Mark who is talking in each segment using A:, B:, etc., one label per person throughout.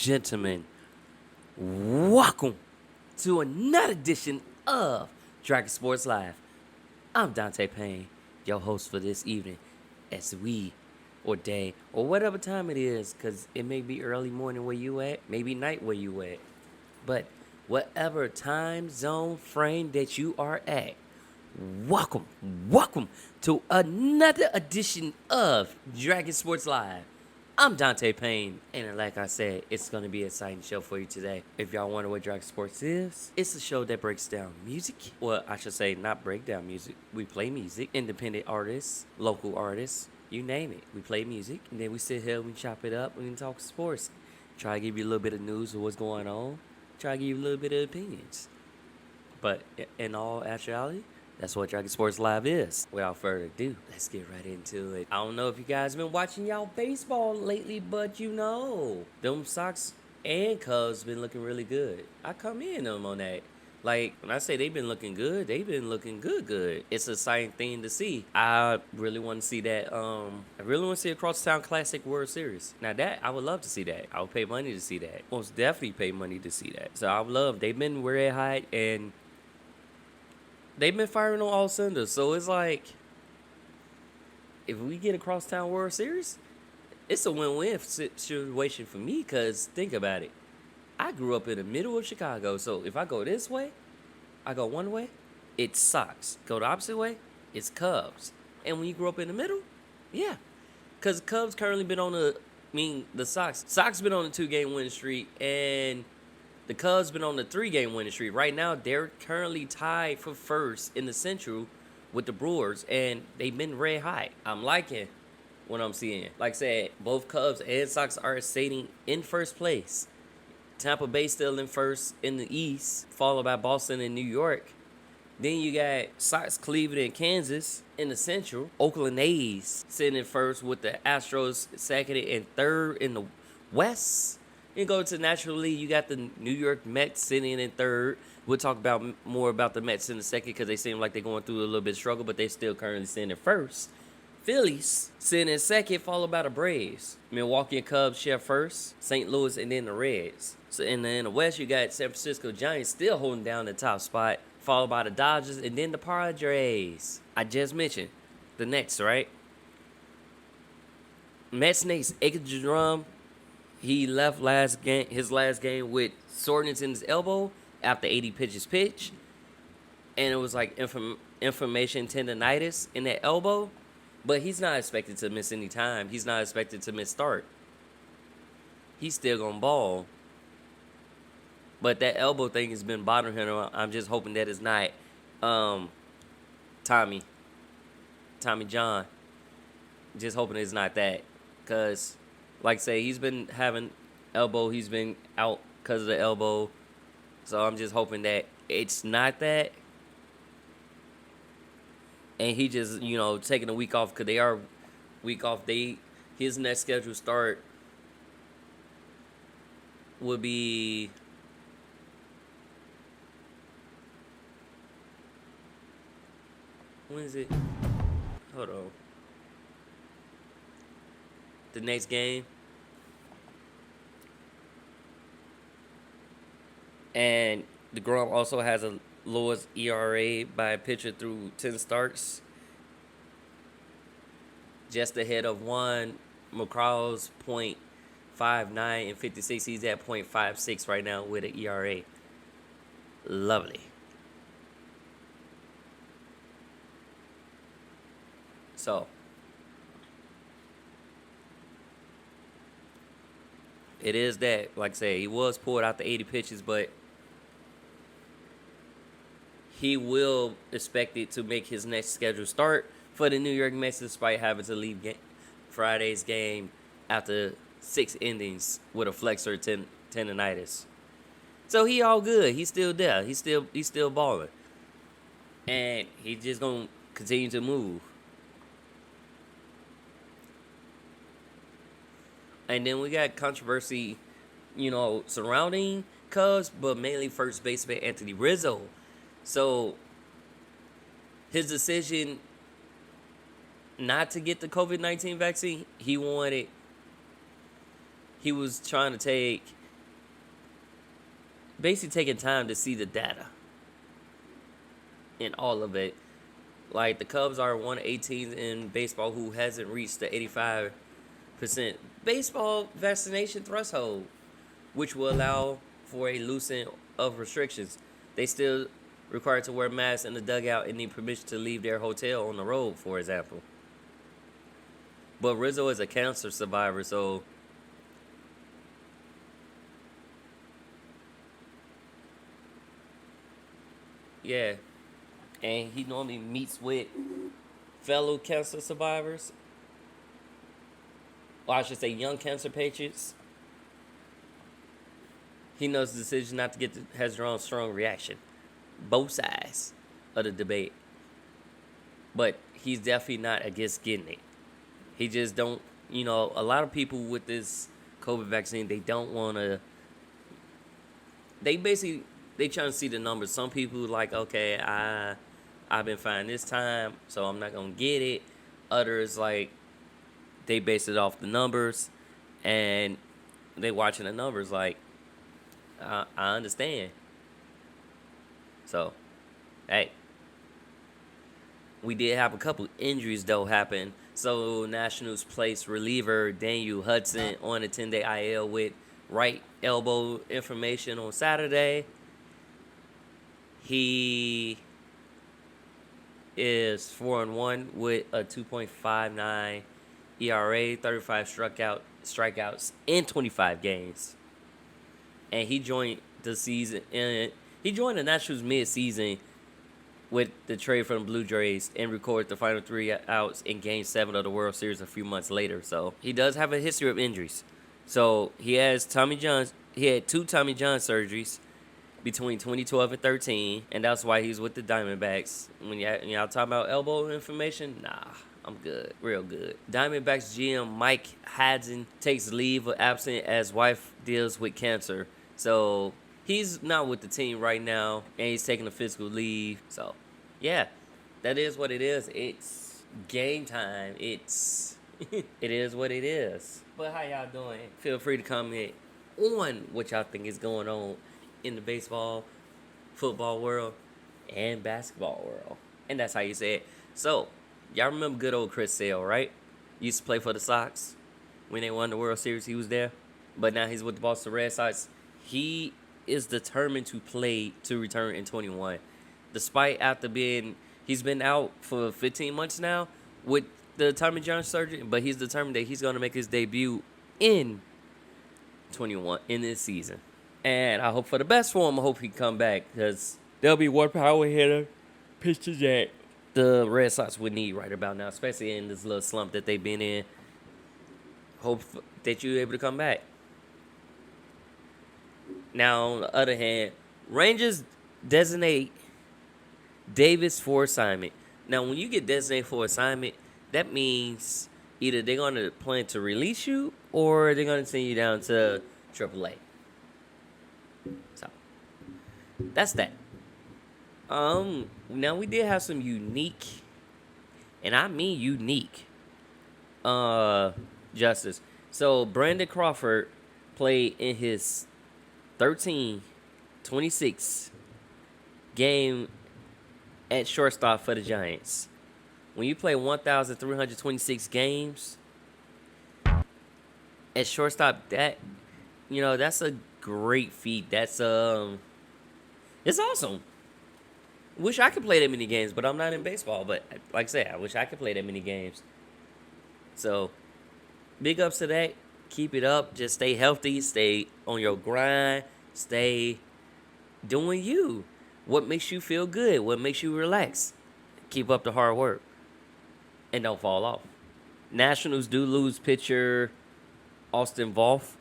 A: gentlemen, welcome to another edition of Dragon Sports Live. I'm Dante Payne, your host for this evening, as we, or day, or whatever time it is, because it may be early morning where you at, maybe night where you at, but whatever time zone frame that you are at, welcome to another edition of Dragon Sports Live. I'm Dante Payne, and like I said, it's going to be an exciting show for you today. If y'all wonder what Dragon Sports is, it's a show that breaks down music. Well, I should say not break down music. We play music, independent artists, local artists, you name it. We play music, and then we sit here, we chop it up, and we talk sports. Try to give you a little bit of news of what's going on. Try to give you a little bit of opinions. But in all actuality, that's what Dragon Sports Live is. Without further ado, let's get right into it. I don't know if you guys been watching y'all baseball lately, but you know, them Sox and Cubs been looking really good. I come in them on that. Like, when I say they've been looking good, they've been looking good. It's an exciting thing to see. I really want to see that. I really want to see a Crosstown Classic World Series. Now that, I would love to see that. I would pay money to see that. Most definitely pay money to see that. So I would love, they've been red hot and they've been firing on all cylinders. So it's like, if we get a Crosstown World Series, it's a win-win situation for me. Because think about it. I grew up in the middle of Chicago. So if I go this way, I go one way, it's Sox. Go the opposite way, it's Cubs. And when you grew up in the middle, yeah. Because Cubs currently been on the Sox been on a 2-game winning streak. And the Cubs been on the 3-game winning streak. Right now, they're currently tied for first in the Central with the Brewers, and they've been red hot. I'm liking what I'm seeing. Like I said, both Cubs and Sox are sitting in first place. Tampa Bay still in first in the East, followed by Boston and New York. Then you got Sox, Cleveland, and Kansas in the Central. Oakland A's sitting in first with the Astros second and third in the West. You go to the National League, you got the New York Mets sitting in third. We'll talk more about the Mets in a second because they seem like they're going through a little bit of struggle, but they still currently sitting in first. Phillies sitting in second, followed by the Braves. Milwaukee and Cubs share first, St. Louis, and then the Reds. So in the West, you got San Francisco Giants still holding down the top spot, followed by the Dodgers, and then the Padres. I just mentioned the Nets, right? Mets Nate's Drum. He left his last game with soreness in his elbow after 80 pitches pitch. And it was like inflammation tendonitis in that elbow. But he's not expected to miss any time. He's not expected to miss start. He's still going to ball. But that elbow thing has been bothering him. I'm just hoping that it's not Tommy John. Just hoping it's not that. Because, like I say, he's been having elbow. He's been out because of the elbow. So I'm just hoping that it's not that. And he just, taking a week off because they are week off. His next scheduled start would be when is it? Hold on. The next game. And the DeGrom also has a lowest ERA by a pitcher through 10 starts. Just ahead of one. McCraw's .59 and 56. He's at .56 right now with an ERA. Lovely. So, it is that, like I say, he was pulled out the 80 pitches, but he will expect it to make his next scheduled start for the New York Mets, despite having to leave Friday's game after 6 innings with a flexor tendonitis. So he all good. He's still there. He's still balling, and he's just gonna continue to move. And then we got controversy, surrounding Cubs, but mainly first baseman Anthony Rizzo. So his decision not to get the COVID-19 vaccine, he was trying to take basically taking time to see the data in all of it. Like the Cubs are 118 in baseball who hasn't reached the 85% baseball vaccination threshold, which will allow for a loosening of restrictions. They still required to wear masks in the dugout and need permission to leave their hotel on the road, for example. But Rizzo is a cancer survivor, so yeah. And he normally meets with fellow cancer survivors, or I should say young cancer patients. He knows the decision not to get has drawn strong reaction. Both sides of the debate. But he's definitely not against getting it. He just don't, a lot of people with this COVID vaccine, they don't want to, they trying to see the numbers. Some people like, okay, I've been fine this time, so I'm not going to get it. Others, like, they base it off the numbers, and they watching the numbers like, I understand. So, hey, we did have a couple injuries, though, happen. So, Nationals placed reliever Daniel Hudson on a 10-day IL with right elbow inflammation on Saturday. He is 4-1 with a 2.59 ERA, 35 strikeouts in 25 games. And he joined the season, and he joined the Nationals mid-season with the trade from the Blue Jays and recorded the final 3 outs in Game 7 of the World Series a few months later. So he does have a history of injuries. So he has Tommy John. He had 2 Tommy John surgeries between 2012 and 13, and that's why he's with the Diamondbacks. When y'all talking about elbow inflammation, nah, I'm good, real good. Diamondbacks GM Mike Hazen takes leave of absence as wife deals with cancer. So he's not with the team right now, and he's taking a physical leave. So, yeah, that is what it is. It's game time. It is what it is. But how y'all doing? Feel free to comment on what y'all think is going on in the baseball, football world, and basketball world. And that's how you say it. So, y'all remember good old Chris Sale, right? Used to play for the Sox. When they won the World Series, he was there. But now he's with the Boston Red Sox. He is determined to play to return in 21. Despite he's been out for 15 months now with the Tommy John surgery, but he's determined that he's going to make his debut in 21 in this season. And I hope for the best for him. I hope he come back because there'll be one power hitter pitches that the Red Sox would need right about now, especially in this little slump that they've been in. Hope that you're able to come back. Now, on the other hand, Rangers designate Davis for assignment. Now, when you get designated for assignment, that means either they're going to plan to release you or they're going to send you down to AAA. So, that's that. Now we did have some unique, and I mean unique, justice. So, Brandon Crawford played in his 26 game at shortstop for the Giants. When you play 1,326 games at shortstop, that's a great feat. It's awesome. Wish I could play that many games, but I'm not in baseball. But like I said, I wish I could play that many games. So, big ups to that. Keep it up. Just stay healthy. Stay on your grind. Stay doing you. What makes you feel good? What makes you relax? Keep up the hard work. And don't fall off. Nationals do lose pitcher Austin Voth.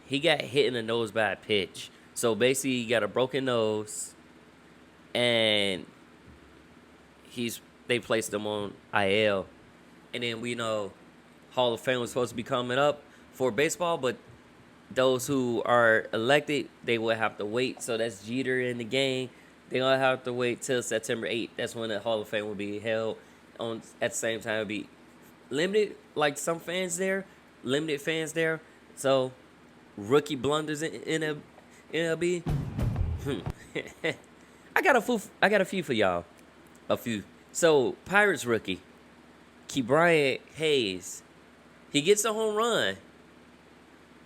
A: He got hit in the nose by a pitch. So basically, he got a broken nose. And they placed him on IL. And then we know Hall of Fame was supposed to be coming up for baseball, but those who are elected, they will have to wait. So that's Jeter in the game. They're going to have to wait till September 8th. That's when the Hall of Fame will be held. At the same time, it'll be limited, like some fans there, limited fans there. So rookie blunders in MLB. I got a few for y'all. A few. So, Pirates rookie, Ke'Bryan Hayes. He gets a home run.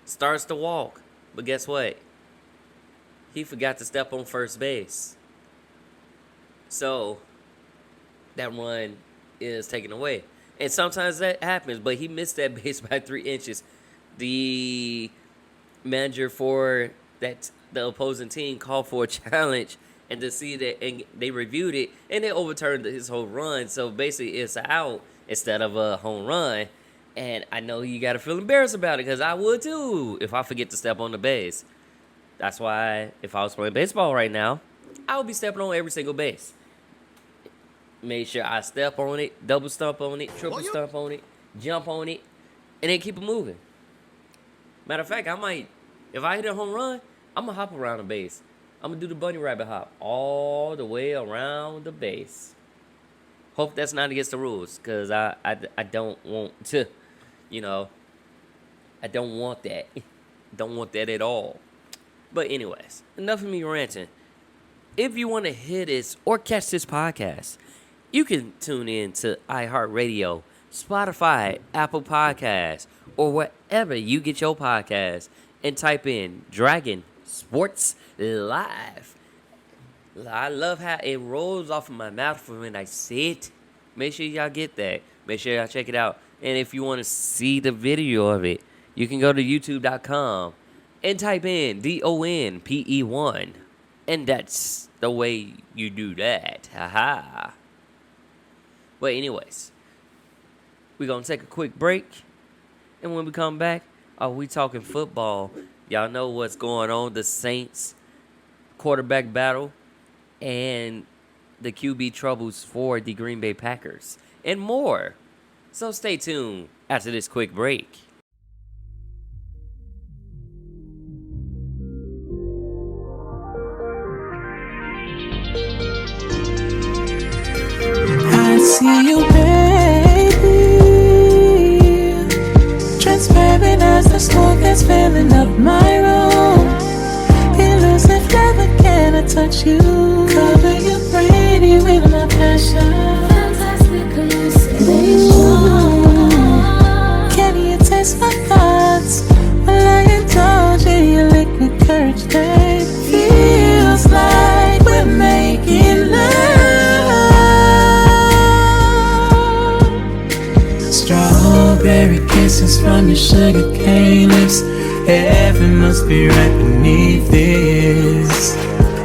A: Starts to walk. But guess what? He forgot to step on first base. So, that run is taken away. And sometimes that happens, but he missed that base by 3 inches. The manager for the opposing team called for a challenge, and to see that, and they reviewed it, and they overturned his whole run. So basically, it's an out instead of a home run. And I know you got to feel embarrassed about it, because I would too if I forget to step on the base. That's why if I was playing baseball right now, I would be stepping on every single base. Make sure I step on it, double stump on it, triple stump on it, jump on it, and then keep it moving. Matter of fact, I might, if I hit a home run, I'm going to hop around the base. I'm going to do the bunny rabbit hop all the way around the base. Hope that's not against the rules, because I don't want to, I don't want that. Don't want that at all. But anyways, enough of me ranting. If you want to hear this or catch this podcast, you can tune in to iHeartRadio, Spotify, Apple Podcasts, or wherever you get your podcasts, and type in Dragon Sports Live. I love how it rolls off of my mouth when I say it. Make sure y'all get that. Make sure y'all check it out. And if you want to see the video of it, you can go to youtube.com and type in DONPE1. And that's the way you do that. Haha. But anyways, we're going to take a quick break. And when we come back, we talking football. Y'all know what's going on. The Saints quarterback battle and the QB troubles for the Green Bay Packers and more. So stay tuned after this quick break.
B: I see you, baby, transparent as the smoke that's filling up my room. Elusive, never can I touch you. Cover you pretty with my passion. Fantastic hallucination. Can you taste my thoughts while I indulge in your liquid courage, babe? Feels like we're making love. Strawberry kisses from your sugar cane lips. Heaven must be right beneath this.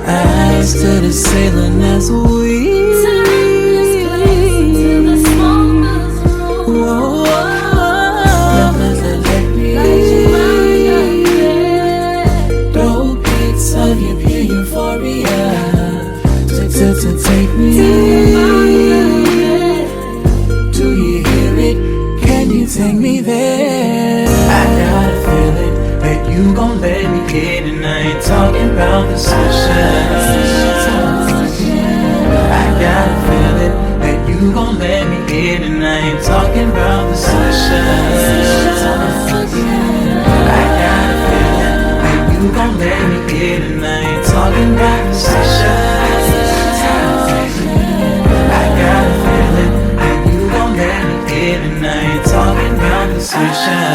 B: Eyes to the ceiling as we of your pure euphoria to take me. Do you hear it? Can you take me there? I got a feeling that you gon' let me get, and I ain't talking about the sunshine. I got a feeling that you gon' let me get, and I ain't talking about the sunshine. I got a feeling that you gon' let me get, and I ain't talking about the sunshine. I got a feeling that you gon' let me get, and I ain't talking about the sunshine.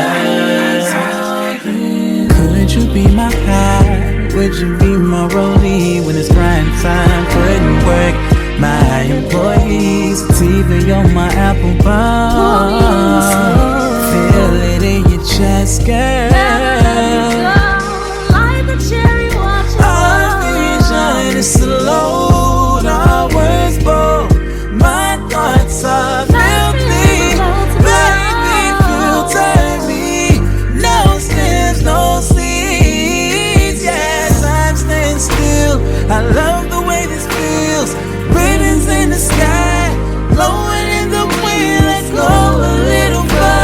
B: Could you be my high? Would you be my rollie when it's grind time? Couldn't work. My employees, TV on my Apple bar. Feel it in your chest, girl. It's a load, our words bold. My thoughts are filthy, baby, filter me. No stems, no seeds. Yes, I'm staying still. I love the way this feels. Ribbons in the sky, blowing in the wind. Let's go a little far.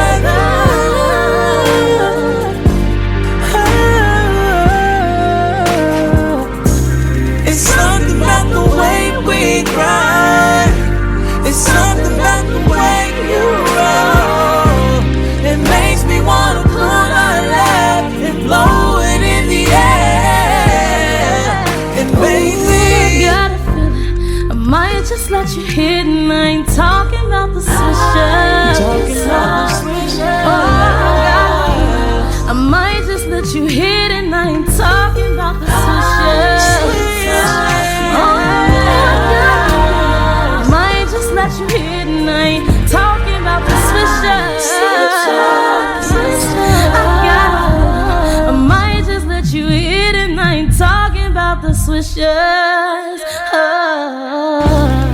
C: swishers. Oh.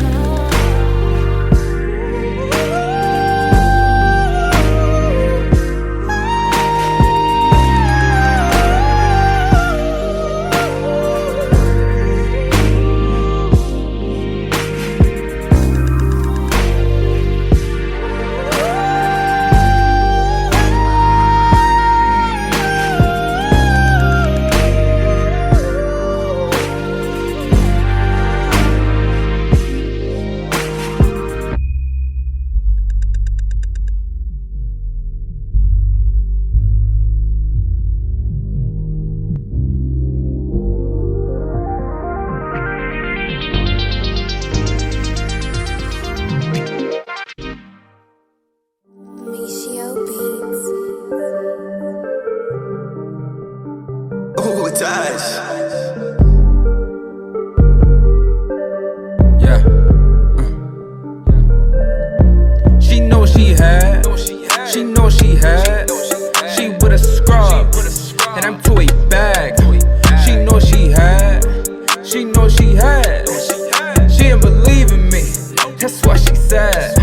D: Michio Beats.
E: Ooh, Taj.
F: Yeah. She know she had. She know she had. She with a scrub. And I'm to a bag. She know she had. She know she had. She didn't believe in me. That's why she sad.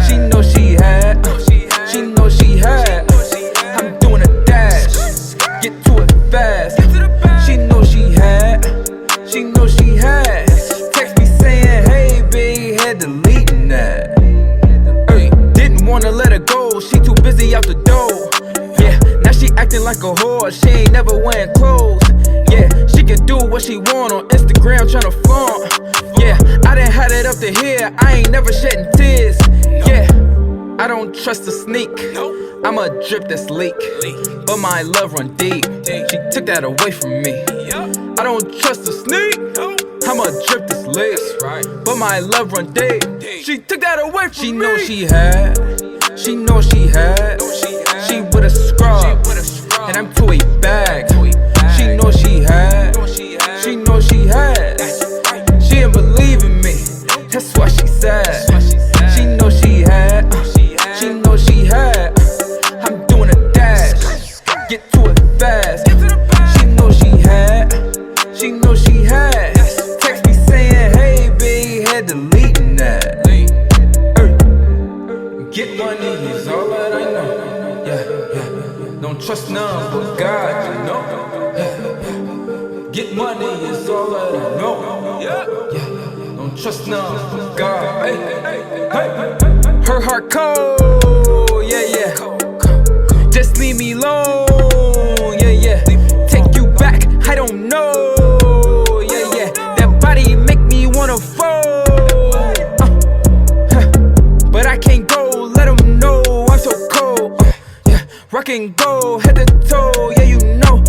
F: She know she had. She know she had. I'm doing a dash. Get to it fast. She know she had. She know she had. Text me saying, hey, babe, had deleting that. Ay, didn't wanna let her go. She too busy out the door. Yeah, now she acting like a whore. She ain't never wearing clothes. Yeah, she can do what she want on Instagram, tryna flaunt. Yeah, I done had it up to here. I ain't never shedding tears. Yeah, I don't trust a sneak. I'm a drip that's leak, but my love run deep. She took that away from me. I don't trust a sneak. I'm a drip that's leak, but my love run deep. She took that away from me. She know she had. She know she had. She with a scrub, and I'm to a bag. She know she had. She know she had. She didn't believe in me. That's why she sad. She know she had. She know she had. I'm doing a dash. Get to it fast. She know she had. She know she had. Text me saying, hey, babe, had deleting that. Get money is all that I know. Yeah. Don't trust none but God, you know. Yeah. Get money is all that I know. Yeah. Don't trust none but God. Hey. Her heart cold. Yeah. Just leave me alone. Yeah. Take you back. I don't know. Yeah. That body make me wanna fall. But I can't go. Let 'em know I'm so cold. Yeah. Rock and go, head to toe. Yeah, you know.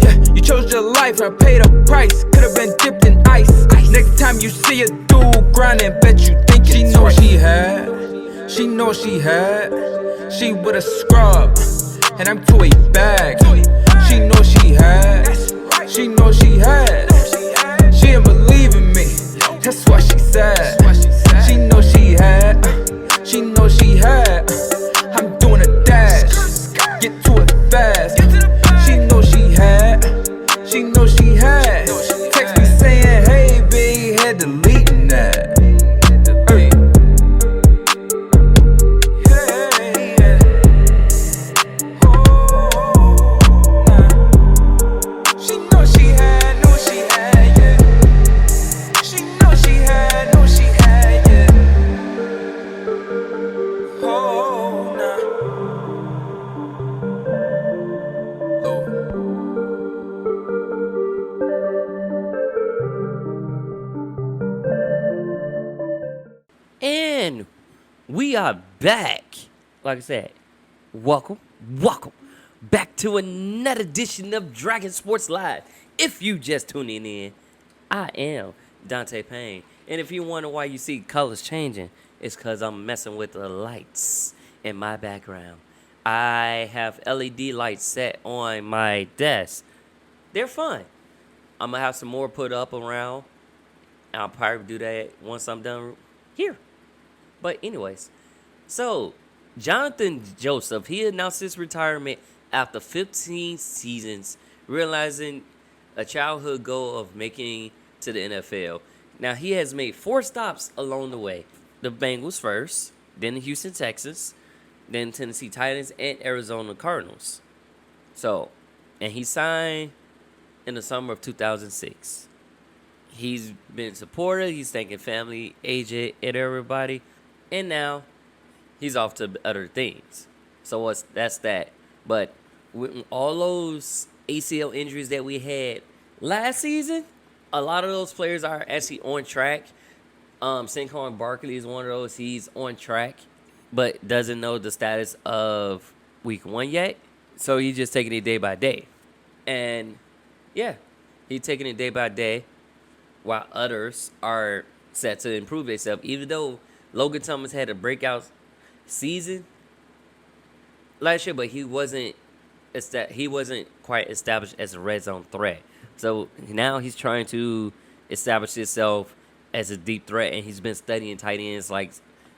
F: Yeah. You chose your life. I paid a price. Could've been dipped in ice. Next time you see a dude grinding, bet you think she know she had. She know she had. She with a scrub, and I'm to a bag. She know she had. She know she had. She didn't believe in me. That's why she sad. She know she had. She know she had. I'm doing a dash. Get to it fast. She know she had. She know she had. Text me saying, hey, babe, had deleting that. Ay. She know she had, know she had, yeah. She know she had, know she had, yeah. Oh, nah. Lord.
A: And we are back. Like I said, welcome back to another edition of Dragon Sports Live. If you just tuning in, I am Dante Payne. And if you wonder why you see colors changing, it's because I'm messing with the lights in my background. I have LED lights set on my desk. They're fun. I'm going to have some more put up around. I'll probably do that once I'm done here. But anyways, so Jonathan Joseph, he announced his retirement after 15 seasons, realizing a childhood goal of making to the NFL. Now, he has made 4 stops along the way. The Bengals first, then the Houston Texans, then Tennessee Titans, and Arizona Cardinals. So, and he signed in the summer of 2006. He's been supportive. He's thanking family, AJ, and everybody. And now he's off to other things. So that's that. But with all those ACL injuries that we had last season, a lot of those players are actually on track. Saquon Barkley is one of those. He's on track, but doesn't know the status of week 1 yet. So he's just taking it day by day. And yeah, he's taking it day by day while others are set to improve themselves. Even though Logan Thomas had a breakout season last year, but he wasn't quite established as a red zone threat. So now he's trying to establish himself as a deep threat, and he's been studying tight ends like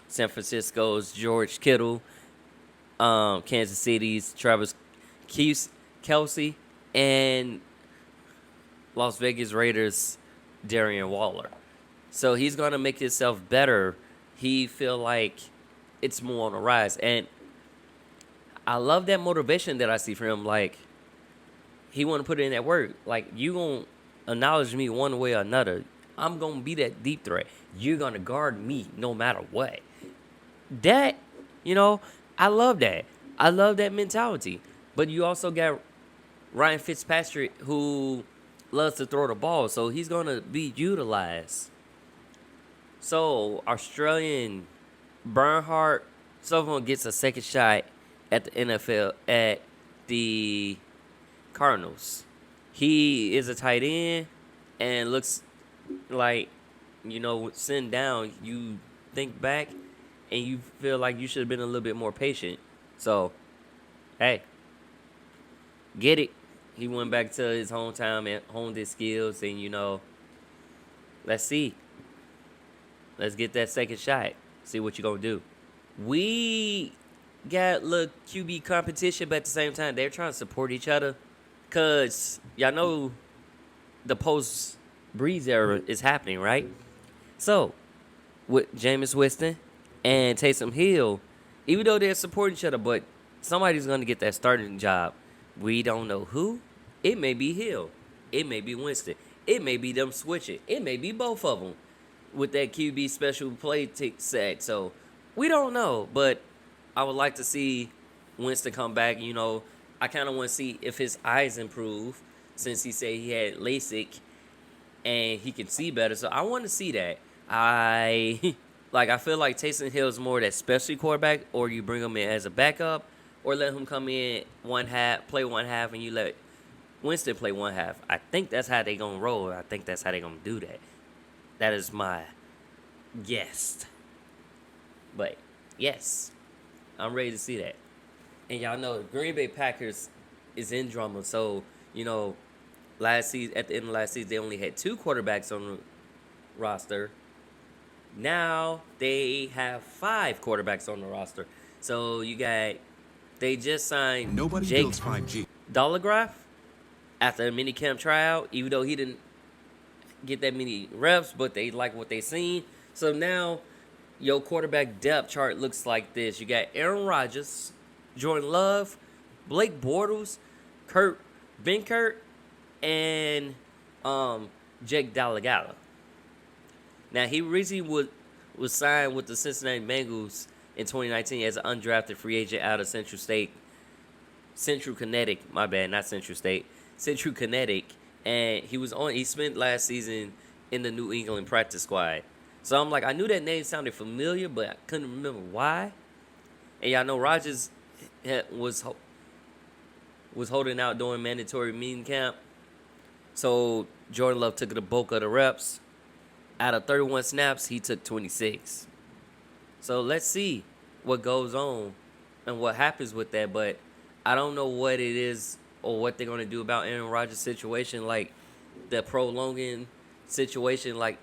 A: San Francisco's George Kittle, Kansas City's Travis Kelce, and Las Vegas Raiders' Darren Waller. So he's going to make himself better. He feel like it's more on the rise. And I love that motivation that I see from him. Like, he want to put in that work. Like, you going to acknowledge me one way or another. I'm going to be that deep threat. You're going to guard me no matter what. That, I love that. I love that mentality. But you also got Ryan Fitzpatrick, who loves to throw the ball, so he's going to be utilized. So, Australian Bernhardt, someone gets a second shot at the NFL, at the Cardinals. He is a tight end and looks like, sitting down, you think back and you feel like you should have been a little bit more patient. So, hey, get it. He went back to his hometown and honed his skills, and, let's see. Let's get that second shot. See what you're going to do. We got a little QB competition, but at the same time, they're trying to support each other. Because y'all know the post-Breeze era is happening, right? So, with Jameis Winston and Taysom Hill, even though they're supporting each other, but somebody's going to get that starting job. We don't know who. It may be Hill. It may be Winston. It may be them switching. It may be both of them with that QB special play set. So, we don't know. But I would like to see Winston come back. I kind of want to see if his eyes improve since he said he had LASIK and he can see better. So, I want to see that. I feel like Taysom Hill is more that specialty quarterback, or you bring him in as a backup, or let him come in play one half, and you let Winston play one half. I think that's how they gonna roll. I think that's how they gonna do that. That is my guess. But yes, I'm ready to see that. And y'all know Green Bay Packers is in drama. So last season, at the end of last season, they only had 2 quarterbacks on the roster. Now they have 5 quarterbacks on the roster. So they just signed
E: Nobody
A: Jake
E: builds 5G.
A: Dolligraph after a minicamp tryout, even though he didn't get that many reps, but they like what they seen. So now your quarterback depth chart looks like this. You got Aaron Rodgers, Jordan Love, Blake Bortles, Kurt Benkert, and Jake Delhomme. Now, he recently was signed with the Cincinnati Bengals in 2019 as an undrafted free agent out of Central Connecticut, and he spent last season in the New England practice squad. So I'm like, I knew that name sounded familiar, but I couldn't remember why. And y'all know Rodgers was holding out during mandatory meeting camp. So Jordan Love took the bulk of the reps. Out of 31 snaps, he took 26. So let's see what goes on and what happens with that. But I don't know what it is or what they're going to do about Aaron Rodgers' situation. Like the prolonging situation, like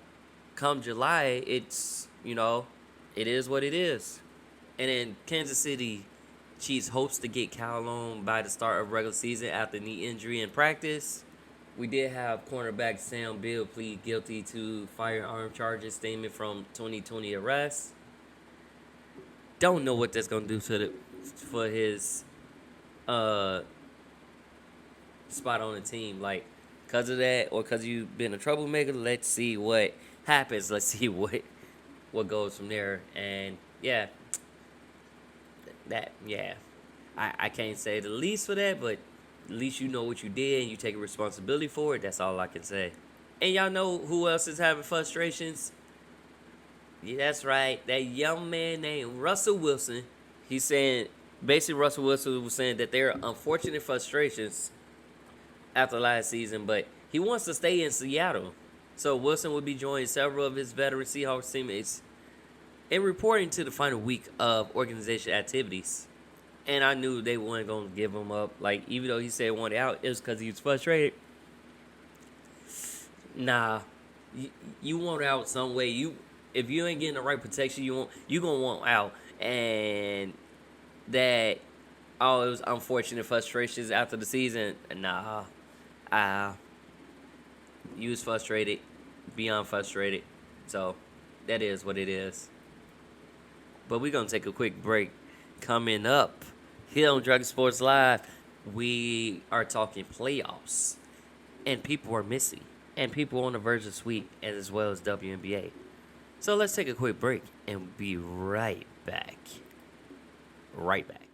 A: come July, it's, it is what it is. And then Kansas City Chiefs hopes to get Cal on by the start of regular season after knee injury in practice. We did have cornerback Sam Beal plead guilty to firearm charges stemming from 2020 arrests. Don't know what that's gonna do for his uh spot on the team. Like, cause of that or cause you've been a troublemaker. Let's see what happens. Let's see what goes from there. And yeah, I can't say the least for that, but at least you know what you did and you take responsibility for it. That's all I can say. And y'all know who else is having frustrations? Yeah, that's right. That young man named Russell Wilson. He's saying, basically, Russell Wilson was saying that there are unfortunate frustrations after last season, but he wants to stay in Seattle. So Wilson will be joining several of his veteran Seahawks teammates in reporting to the final week of organization activities. And I knew they weren't going to give him up. Like, even though he said he wanted out, it was because he was frustrated. Nah, you want out some way. If you ain't getting the right protection, you gonna want out. And that, it was unfortunate frustrations after the season. Nah, you was frustrated, beyond frustrated. So that is what it is. But we're gonna take a quick break. Coming up here on Dragon Sports Live, we are talking playoffs, and people are missing, and people on the verge of sweep, as well as WNBA. So let's take a quick break and be right back. Right back.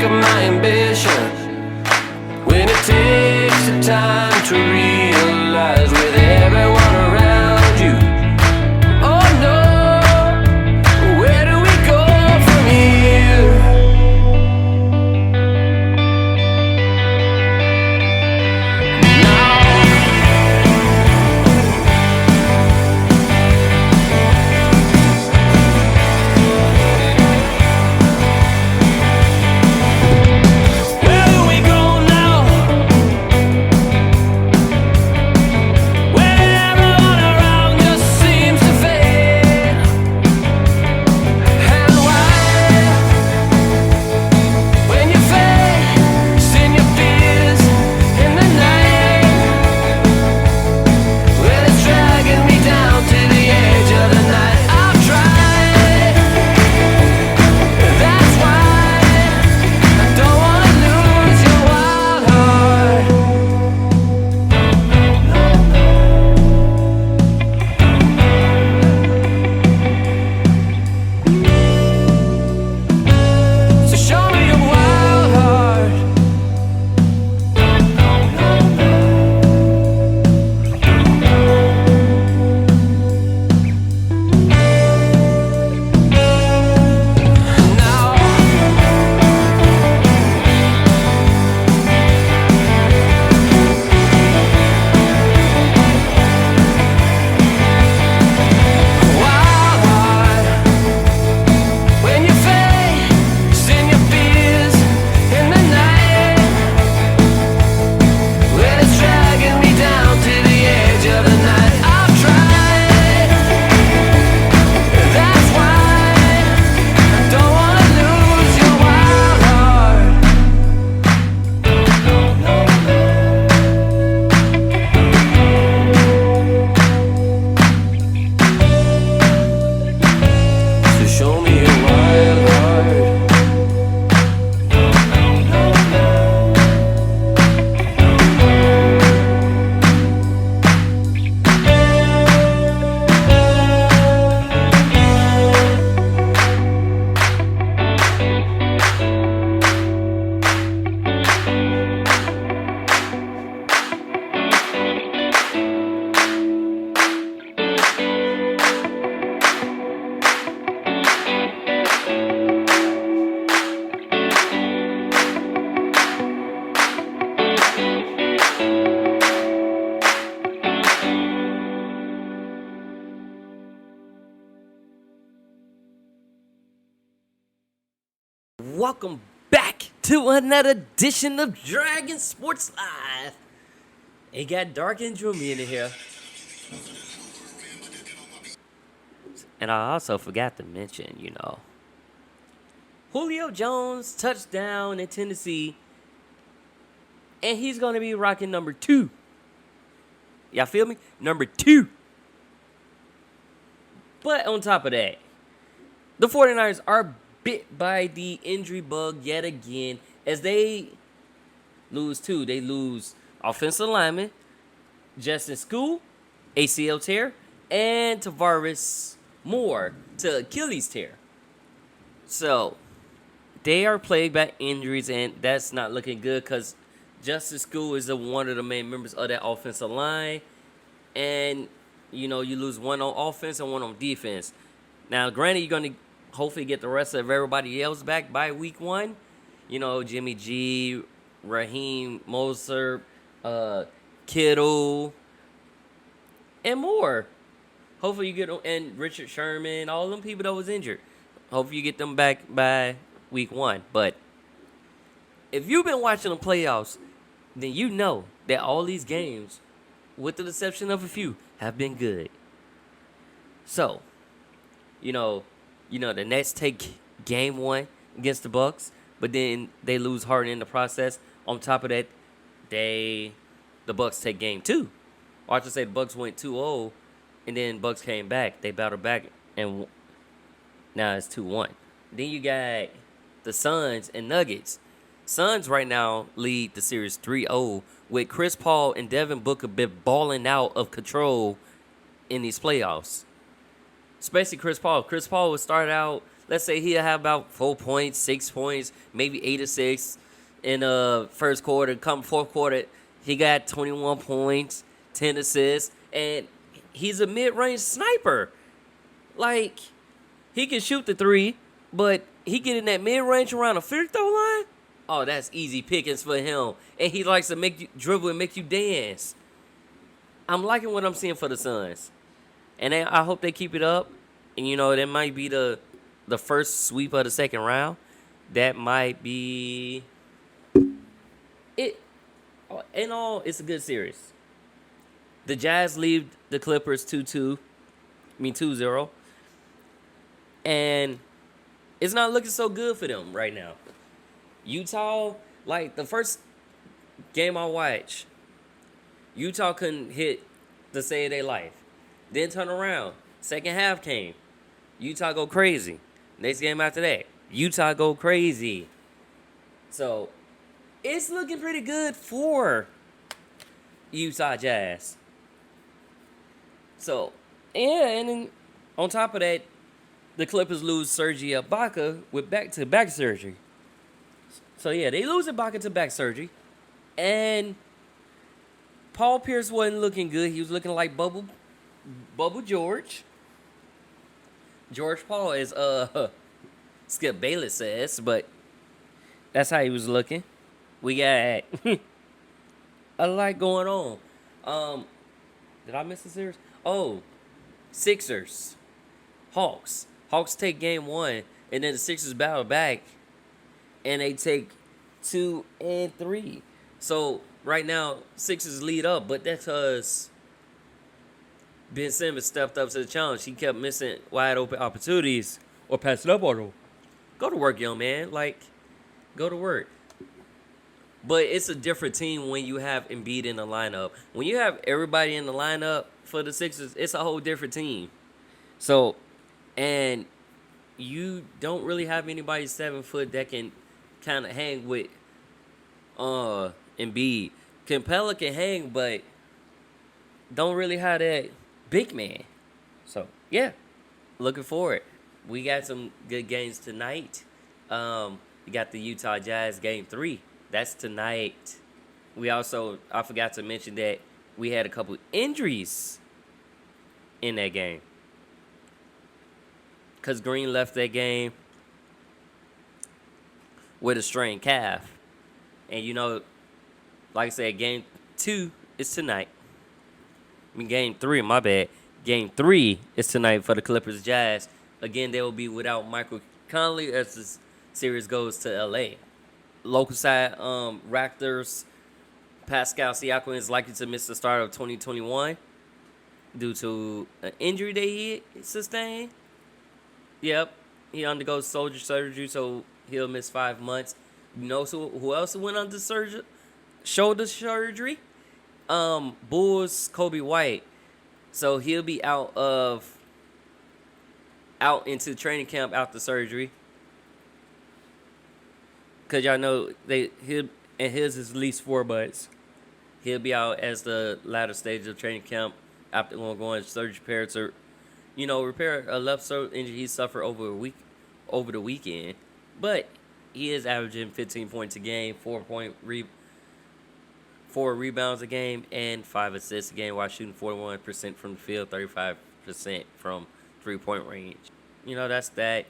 D: peak of my ambition. When it takes the time to realize with everyone around you. Oh no, where do we go from here? Where do we go now? When everyone around just seems to fade. And why? When you face in your fears in the night, well, it's dragging me down to the edge of the night. I've tried. That's why I don't wanna lose your wild heart. So show me your wild heart. Now wild heart. When you face in your fears in the night, well, it's dragging me down to the edge of the night. I've tried. That's why I don't wanna lose your wild heart. So show me your wild heart.
A: Welcome back to another edition of Dragon Sports Live. It got dark and droomy in here. And I also forgot to mention, Julio Jones touchdown in Tennessee. And he's going to be rocking number 2. Y'all feel me? Number 2. But on top of that, the 49ers are bit by the injury bug yet again as they lose 2. They lose offensive lineman Justin School, ACL tear, and Tavares Moore to Achilles tear. So they are plagued by injuries, and that's not looking good because Justin School is one of the main members of that offensive line. And, you lose one on offense and one on defense. Now, granted, you're going to hopefully get the rest of everybody else back by week 1. Jimmy G, Raheem Mostert, Kittle, and more. Hopefully you get them, and Richard Sherman, all them people that was injured. Hopefully you get them back by week 1. But if you've been watching the playoffs, then you know that all these games, with the exception of a few, have been good. So, the Nets take game 1 against the Bucks, but then they lose hard in the process. On top of that, the Bucks take game 2. Or I should say the Bucks went 2-0, and then Bucks came back. They battled back, and now it's 2-1. Then you got the Suns and Nuggets. Suns right now lead the series 3-0 with Chris Paul and Devin Booker been balling out of control in these playoffs. Especially Chris Paul. Chris Paul would start out let's say he'll have about 4 points, 6 points, maybe 8 or 6 in first quarter. Come fourth quarter, he got 21 points, 10 assists, and he's a mid-range sniper. Like, he can shoot the three, but he get in that mid-range around the free throw line. Oh, that's easy pickings for him. And he likes to make you dribble and make you dance. I'm liking what I'm seeing for the Suns. And I hope they keep it up. And, you know, that might be the first sweep of the second round. That might be it. In all, it's a good series. The Jazz leave the Clippers 2-0. And it's not looking so good for them right now. Utah, like the first game I watched, Utah couldn't hit the save of their life. Then turn around. Second half came. Utah go crazy. Next game after that, Utah go crazy. So, it's looking pretty good for Utah Jazz. So, yeah, and then on top of that, the Clippers lose Serge Ibaka with back-to-back surgery. So, yeah, they lose Ibaka to back surgery. And Paul Pierce wasn't looking good. He was looking like Bubble George. George Paul, as Skip Bayless says, but that's how he was looking. We got a lot going on. Did I miss the series? Oh, Sixers. Hawks. Hawks take game 1, and then the Sixers battle back, and they take 2 and 3. So right now, Sixers lead up, but that's because Ben Simmons stepped up to the challenge. He kept missing wide open opportunities or passing up on them. Go to work, young man. Like, go to work. But it's a different team when you have Embiid in the lineup. When you have everybody in the lineup for the Sixers, it's a whole different team. So, and you don't really have anybody 7 foot that can kind of hang with Embiid. Capella can hang, but don't really have that big man. So, yeah, looking forward. We got some good games tonight. We got the Utah Jazz game 3. That's tonight. I forgot to mention that we had a couple injuries in that game. Because Green left that game with a strained calf. And, you know, like I said, game 2 is tonight. Game 3, my bad. Game 3 is tonight for the Clippers Jazz. Again, they will be without Michael Conley as the series goes to L.A. Local side, Raptors, Pascal Siakam is likely to miss the start of 2021 due to an injury that he sustained. Yep, he undergoes shoulder surgery, so he'll miss 5 months. You know who else went under shoulder surgery? Bulls Kobe White. So he'll be out into training camp after surgery. Cause y'all know his is at least 4 months. He'll be out as the latter stage of training camp after going surgery repair a left shoulder injury he suffered over the weekend. But he is averaging 15 points a game, 4 rebounds a game, and 5 assists a game while shooting 41% from the field, 35% from 3-point range. You know, that's that.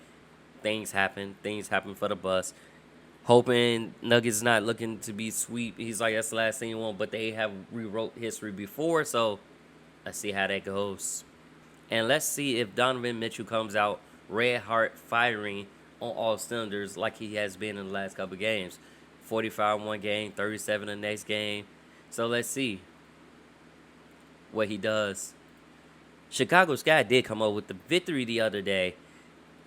A: Things happen for the bus. Hoping Nuggets not looking to be sweep. He's like, that's the last thing you want, but they have rewrote history before, so let's see how that goes. And let's see if Donovan Mitchell comes out red heart firing on all cylinders like he has been in the last couple of games. 45 one game, 37 the next game. So let's see what he does. Chicago Sky did come up with the victory the other day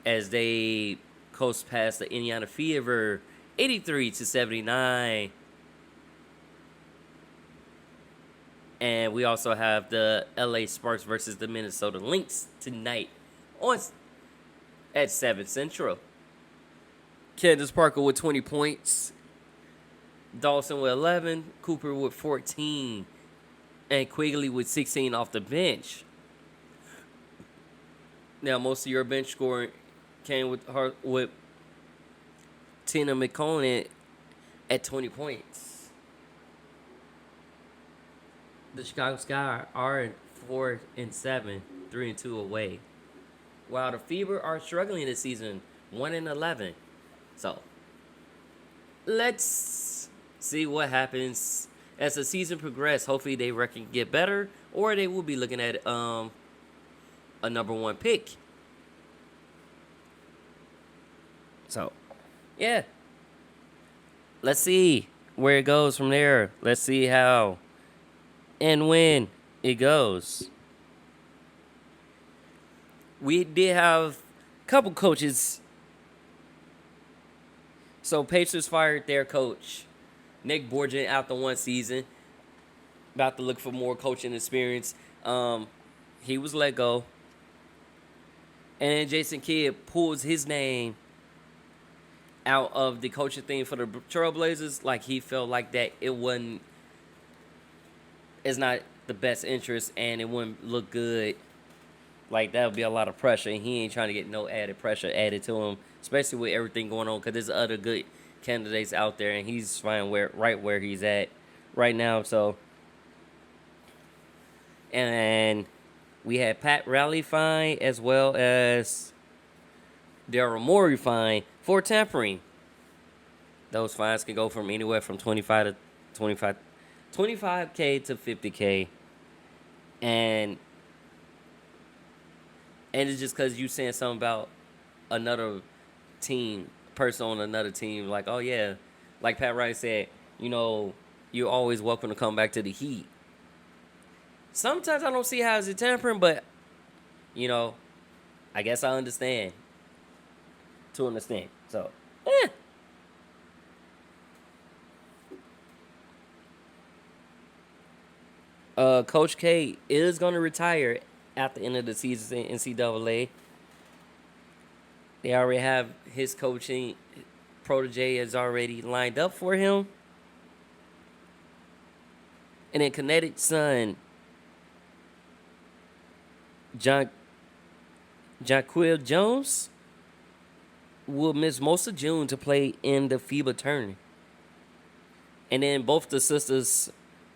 A: as they coast past the Indiana Fever 83-79. And we also have the LA Sparks versus the Minnesota Lynx tonight at 7 Central. Candace Parker with 20 points. Dawson with 11. Cooper with 14. And Quigley with 16 off the bench. Now, most of your bench scoring came with Tina McConan at 20 points. The Chicago Sky are 4-7, 3-2 away, while the Fever are struggling this season, 1-11. So let's see what happens as the season progresses. Hopefully they reckon get better, or they will be looking at a number 1 pick. So, yeah. Let's see where it goes from there. Let's see how and when it goes. We did have a couple coaches. So, Pacers fired their coach, Nick Borgen, after 1 season. About to look for more coaching experience. He was let go. And then Jason Kidd pulls his name out of the coaching thing for the Trailblazers. Like, he felt like that it's not the best interest, and it wouldn't look good. Like, that would be a lot of pressure, and he ain't trying to get no added pressure added to him, especially with everything going on, because there's other good candidates out there, and he's fine right where he's at right now. So, and we had Pat Riley fine, as well as Daryl Morey fine for tampering. Those fines can go from anywhere from 25K to 50K, and it's just because you saying something about another person on another team, like, oh yeah, like Pat Riley said, you're always welcome to come back to the Heat. Sometimes I don't see how it's tampering, but I guess I understand. To an extent. So, Coach K is going to retire at the end of the season in NCAA. They already have his coaching protege is already lined up for him. And then Connecticut's son, Jaquil Jones, will miss most of June to play in the FIBA tournament. And then both the sisters,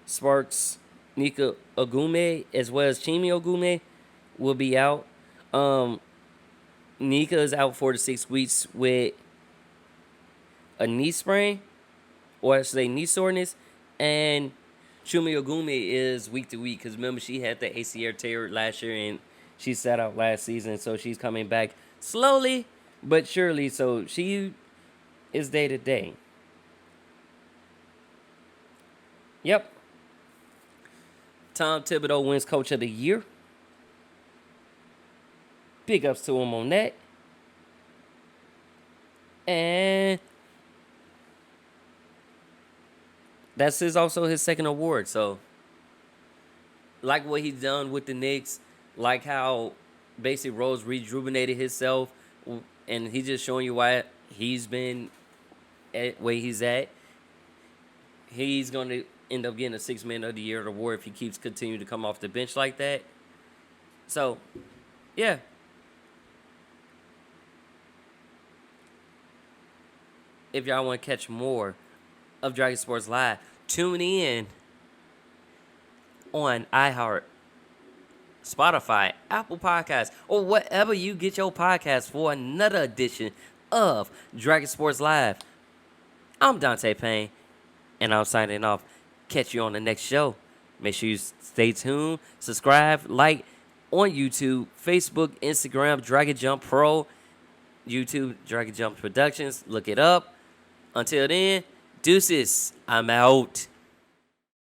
A: Sparks, Nika Ogume, as well as Chimi Ogume, will be out. Nika is out 4 to 6 weeks with a knee sprain, or I should say knee soreness. And Chumi Ogume is week to week, because remember, she had the ACL tear last year and she sat out last season, so she's coming back slowly but surely. So she is day to day. Yep. Tom Thibodeau wins Coach of the Year. Big ups to him on that. And that's also his second award. So, like what he's done with the Knicks, like how basically Rose rejuvenated himself, and he's just showing you why he's been at where he's at. He's going to end up getting a 6 Man of the Year award if he keeps continuing to come off the bench like that. So, yeah. If y'all want to catch more of Dragon Sports Live, tune in on iHeart, Spotify, Apple Podcasts, or whatever you get your podcast for another edition of Dragon Sports Live. I'm Dante Payne, and I'm signing off. Catch you on the next show. Make sure you stay tuned, subscribe, like on YouTube, Facebook, Instagram, Dragon Jump Pro, YouTube, Dragon Jump Productions. Look it up. Until then, deuces. I'm out.